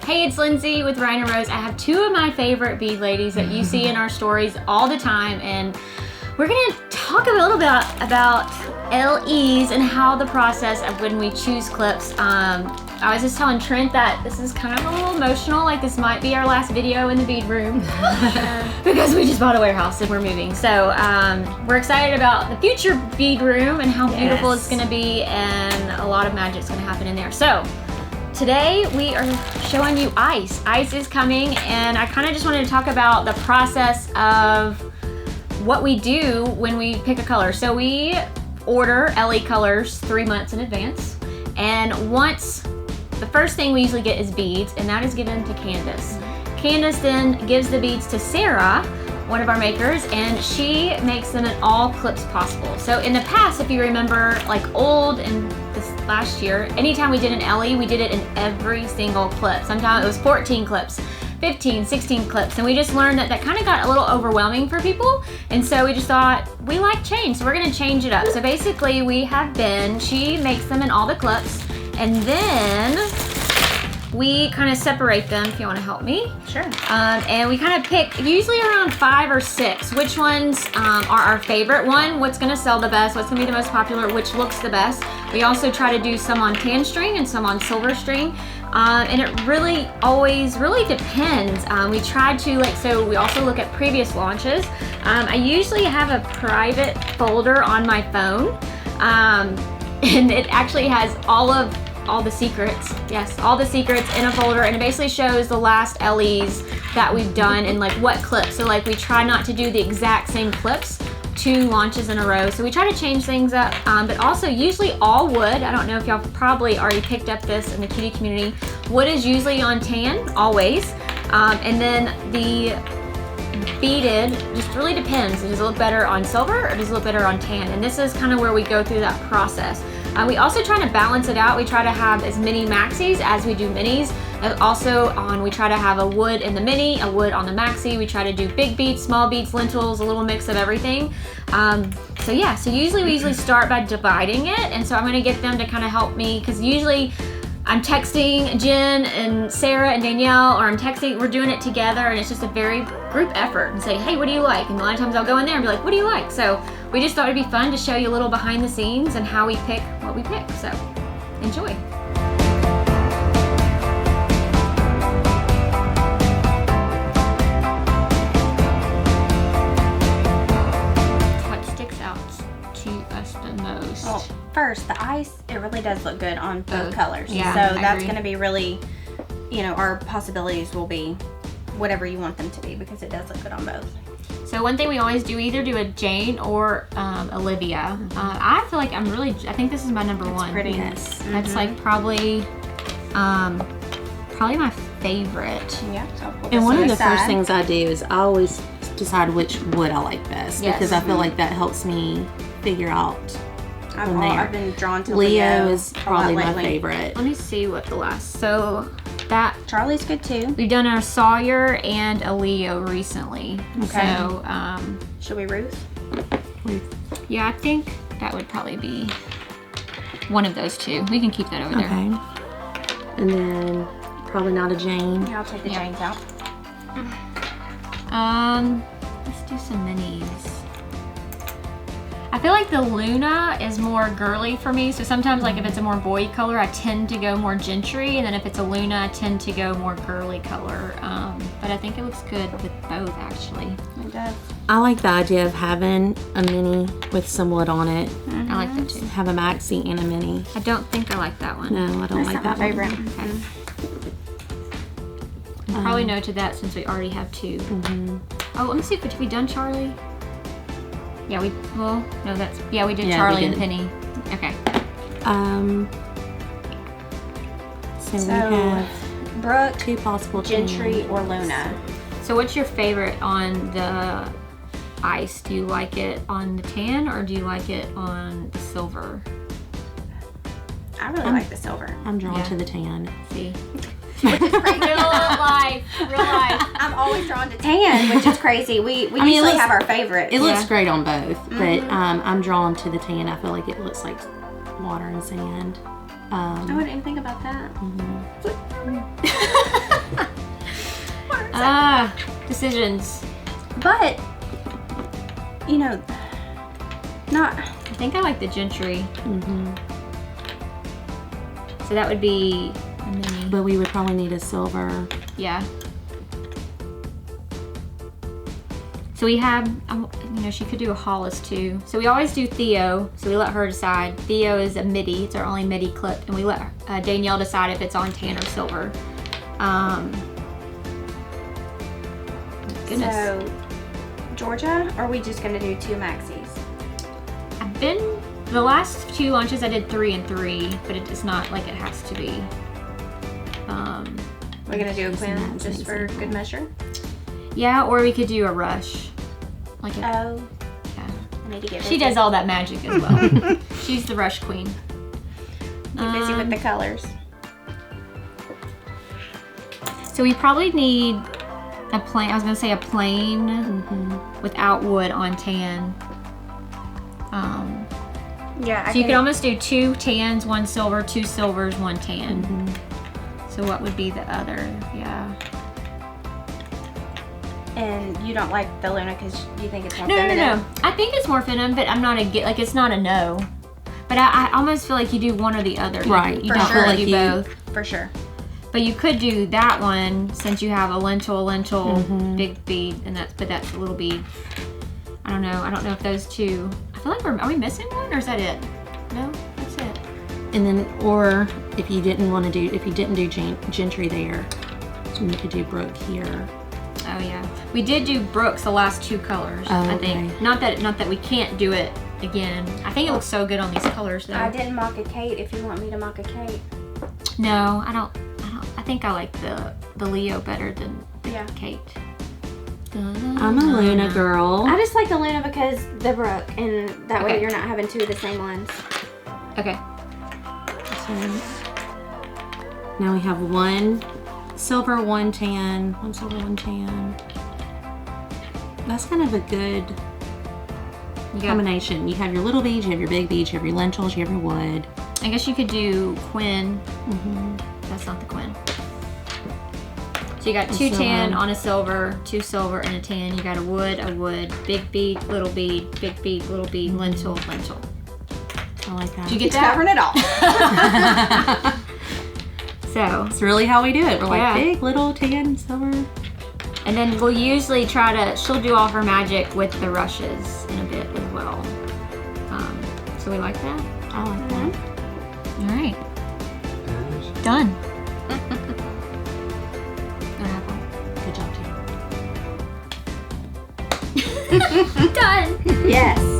Hey, it's Lindsay with Ryan and Rose. I have two of my favorite bead ladies that you see in our stories all the time, and we're gonna talk a little bit about LEs and how the process of when we choose clips. I was just telling Trent that this is kind of a little emotional, like this might be our last video in the bead room because we just bought a warehouse and we're moving. So we're excited about the future bead room and how beautiful it's gonna be, and a lot of magic's gonna happen in there. So today we are showing you ice. Ice is coming, and I kind of just wanted to talk about the process of what we do when we pick a color. So we order LE colors 3 months in advance, and the first thing we usually get is beads, and that is given to Candace. Candace then gives the beads to Sarah, one of our makers, and she makes them in all clips possible. So in the past, if you remember, like old and this last year, anytime we did an LE, we did it in every single clip. Sometimes it was 14 clips, 15, 16 clips, and we just learned that kind of got a little overwhelming for people, and so we just thought, we like change, so we're gonna change it up. So basically she makes them in all the clips, and then we kind of separate them, if you want to help me. Sure. And we kind of pick usually around 5 or 6 which ones are our favorite one, what's going to sell the best, what's going to be the most popular, which looks the best. We also try to do some on tan string and some on silver string. And it really depends. We try to so we also look at previous launches. I usually have a private folder on my phone, and it actually has all the secrets. Yes, all the secrets in a folder, and it basically shows the last LEs that we've done and what clips. So we try not to do the exact same clips 2 launches in a row. So we try to change things up, but also usually all wood. I don't know if y'all probably already picked up this in the cutie community. Wood is usually on tan, always. And then the beaded just really depends. Does it look better on silver or does it look better on tan? And this is kind of where we go through that process. We also try to balance it out. We try to have as many maxis as we do minis. And also we try to have a wood in the mini, a wood on the maxi. We try to do big beads, small beads, lentils, a little mix of everything. So usually we start by dividing it. And so I'm gonna get them to kind of help me, because usually I'm texting Jen and Sarah and Danielle, or we're doing it together, and it's just a very group effort, and say, hey, what do you like? And a lot of times I'll go in there and be like, what do you like? So we just thought it'd be fun to show you a little behind the scenes and how we pick what we pick. So enjoy. What sticks out to us the most? Well, first, the ice, it really does look good on both colors. Yeah, so that's going to be really, our possibilities will be whatever you want them to be, because it does look good on both. So one thing we always do, either do a Jane or Olivia. I feel like I think this is my number one. Pretty. Yes. That's probably my favorite. Yeah. So and one of the first things I do is I always decide which wood I like best, because I feel like that helps me figure out. I've been drawn to Leo is probably my favorite. Let me see what the last. So that Charlie's good too. we've done our Sawyer and a Leo recently. Okay. So Should we Ruth? yeah, I think that would probably be one of those two. We can keep that over there. Okay. And then probably not a Jane. Yeah, I'll take the Janes out. Let's do some minis. I feel like the Luna is more girly for me, so sometimes if it's a more boy color, I tend to go more gentry, and then if it's a Luna, I tend to go more girly color. But I think it looks good with both, actually. It does. I like the idea of having a mini with some wood on it. I like that too. Have a maxi and a mini. I don't think I like that one. No, I don't That's like not that my one. favorite. Okay. Probably no to that since we already have 2. Oh, let me see if we done Charlie. Yeah, we did Charlie and Penny. Okay. So we have Brooke, 2 possible Gentry, Janes. or Luna. So what's your favorite on the ice? Do you like it on the tan, or do you like it on the silver? I really like the silver. I'm drawn to the tan. See? Which is crazy. Real life. I'm always drawn to tan, which is crazy. We usually have our favorites. It looks great on both, but I'm drawn to the tan. I feel like it looks like water and sand. I wouldn't even think about that. decisions. But, you know, not. I think I like the Gentry. Mm-hmm. So that would be a mini. But we would probably need a silver. Yeah. So we have, she could do a Hollis too. So we always do Theo, so we let her decide. Theo is a midi, it's our only midi clip, and we let Danielle decide if it's on tan or silver. Goodness. So, Georgia, or are we just going to do 2 maxis? The last 2 lunches I did 3 and 3, but it's not like it has to be. We're going to do a Quinn just for good measure? Yeah, or we could do a rush. Like Oh. yeah. I need to get She busy. does all that magic as well. She's the rush queen. Get busy with the colors. So we probably need a plain, I was gonna say a plain without wood on tan. Yeah, So you could almost do 2 tans, 1 silver, 2 silvers, 1 tan. So what would be the other? Yeah. And you don't like the Luna because you think it's more No. feminine? I think it's more feminine, but I'm not it's not a no. But I almost feel like you do one or the other. Right. You For don't sure. really Like do you- both. For sure. But you could do that one since you have a lentil, big bead, and that's a little bead. I don't know. I don't know if those 2. I feel like are we missing one or is that it? No, that's it. And then, or if you didn't do Gentry there, then you could do Brooke here. Oh yeah, we did do Brooks the last 2 colors. Oh, I think okay. not that we can't do it again. I think it looks so good on these colors though. I didn't mock a Kate if you want me to mock a Kate. No, I don't. I think I like the Leo better than Yeah. Kate. I'm a Luna girl. I just like the Luna because the Brooke, and that way Okay. you're not having 2 of the same ones. Okay. So now we have 1 silver, 1 tan, 1 silver, 1 tan. That's kind of a good You got, combination. You have your little beads, you have your big beads, you have your lentils, you have your wood. I guess you could do Quinn. That's not the Quinn. So you got 2 silver. tan on a silver, 2 silver, and a tan. You got a wood, big bead, little bead, big bead, little bead, lentil. I like that. Did you get He's that? covering it all. So, It's really how we do it. We're like Yeah. big, little, tan, silver. and then we'll usually she'll do all her magic with the rushes in a bit as well. So we like that. I like that. All right. Done. Good job, Tim. Done. Yes.